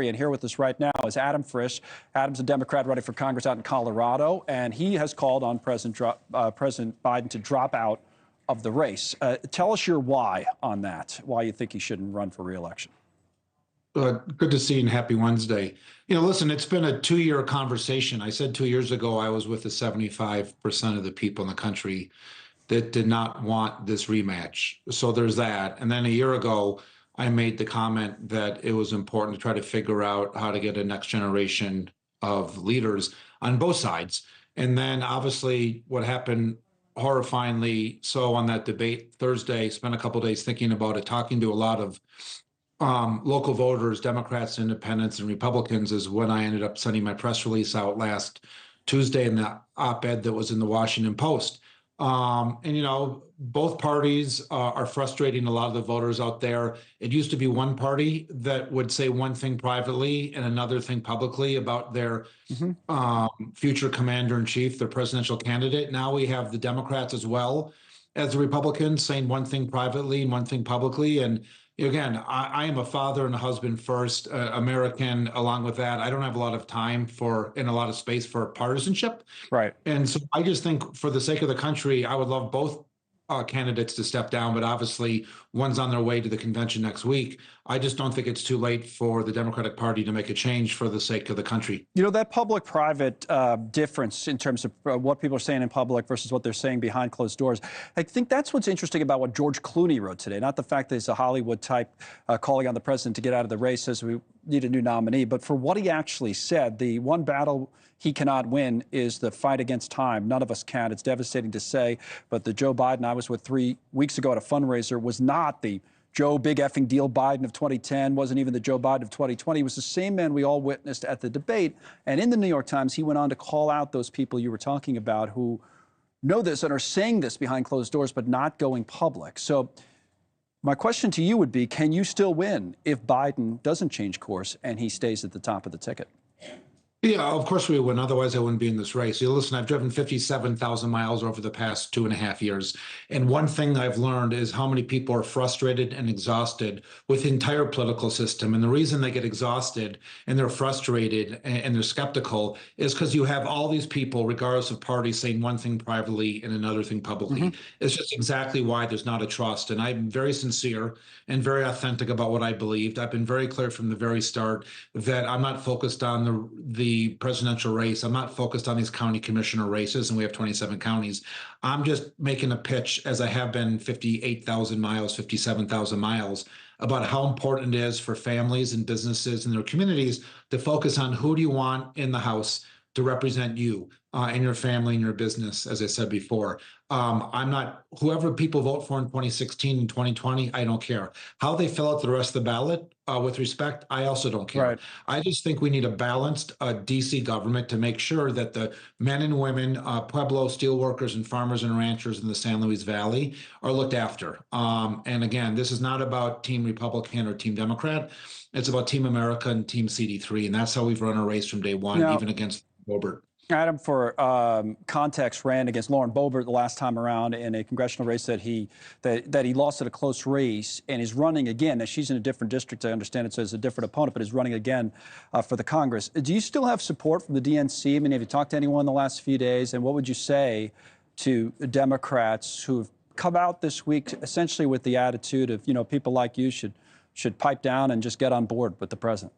And here with us right now is Adam Frisch. Adam's a Democrat running for Congress out in Colorado, and he has called on President Biden to drop out of the race. Tell us your why on that, why you think he shouldn't run for re-election. Good to see you and happy Wednesday. Listen, it's been a 2-year conversation. I said 2 years ago I was with the 75% of the people in the country that did not want this rematch. So there's that. And then a year ago, I made the comment that it was important to try to figure out how to get a next generation of leaders on both sides. And then obviously what happened horrifyingly so on that debate Thursday, spent a couple of days thinking about it, talking to a lot of local voters, Democrats, independents, and Republicans is when I ended up sending my press release out last Tuesday in the op-ed that was in the Washington Post. Both parties are frustrating a lot of the voters out there. It used to be one party that would say one thing privately and another thing publicly about their future commander-in-chief, their presidential candidate. Now we have the Democrats as well as the Republicans saying one thing privately and one thing publicly. And again, I am a father and a husband first, American. Along with that, I don't have a lot of time and a lot of space for partisanship. Right. And so I just think for the sake of the country, I would love both candidates to step down, but obviously one's on their way to the convention next week. I just don't think it's too late for the Democratic Party to make a change for the sake of the country. That public-private difference in terms of what people are saying in public versus what they're saying behind closed doors, I think that's what's interesting about what George Clooney wrote today. Not the fact that he's a Hollywood type calling on the president to get out of the race, says we need a new nominee, but for what he actually said. The one battle he cannot win is the fight against time. None of us can. It's devastating to say, but the Joe Biden I was with 3 weeks ago at a fundraiser was not the Joe Big Effing Deal Biden of 2010, wasn't even the Joe Biden of 2020. It was the same man we all witnessed at the debate. And in the New York Times, he went on to call out those people you were talking about who know this and are saying this behind closed doors, but not going public. So my question to you would be, can you still win if Biden doesn't change course and he stays at the top of the ticket? Yeah, of course we win. Otherwise, I wouldn't be in this race. Listen, I've driven 57,000 miles over the past 2.5 years. And one thing I've learned is how many people are frustrated and exhausted with the entire political system. And the reason they get exhausted and they're frustrated and they're skeptical is because you have all these people, regardless of party, saying one thing privately and another thing publicly. It's just exactly why there's not a trust. And I'm very sincere and very authentic about what I believed. I've been very clear from the very start that I'm not focused on the presidential race. I'm not focused on these county commissioner races, and we have 27 counties. I'm just making a pitch, as I have been 58,000 miles, 57,000 miles, about how important it is for families and businesses and their communities to focus on who do you want in the House to represent you and your family and your business, as I said before. I'm not, whoever people vote for in 2016 and 2020, I don't care. How they fill out the rest of the ballot, with respect, I also don't care. Right. I just think we need a balanced DC government to make sure that the men and women, Pueblo steelworkers and farmers and ranchers in the San Luis Valley are looked after. And again, this is not about Team Republican or Team Democrat. It's about Team America and Team CD3. And that's how we've run our race from day one, even against Boebert. Adam, for context, ran against Lauren Boebert the last time around in a congressional race that he lost at a close race, and is running again. Now, she's in a different district, I understand it, so it's a different opponent, but is running again for the Congress. Do you still have support from the DNC? I mean, have you talked to anyone in the last few days? And what would you say to Democrats who've come out this week essentially with the attitude of, people like you should pipe down and just get on board with the president?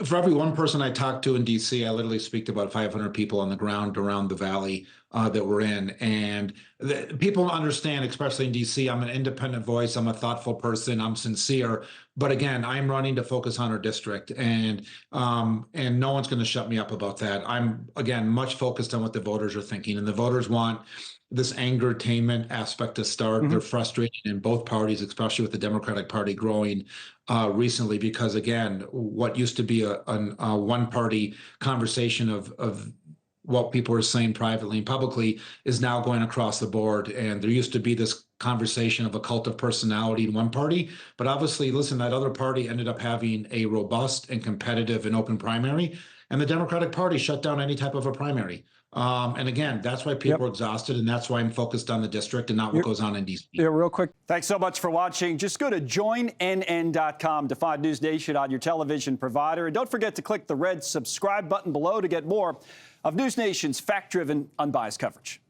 For every one person I talk to in DC, I literally speak to about 500 people on the ground around the valley that we're in. And people understand, especially in DC, I'm an independent voice. I'm a thoughtful person. I'm sincere. But again, I'm running to focus on our district, and no one's going to shut me up about that. I'm, again, much focused on what the voters are thinking, and the voters want this angertainment aspect to start. They're frustrated in both parties, especially with the Democratic Party growing recently, because again, what used to be a one-party conversation of what people are saying privately and publicly is now going across the board. And there used to be this conversation of a cult of personality in one party, but obviously, listen, that other party ended up having a robust and competitive and open primary, and the Democratic Party shut down any type of a primary. And again, that's why people are exhausted, and that's why I'm focused on the district and not what goes on in DC. Yeah, real quick. Thanks so much for watching. Just go to joinnn.com to find NewsNation on your television provider. And don't forget to click the red subscribe button below to get more of NewsNation's fact-driven, unbiased coverage.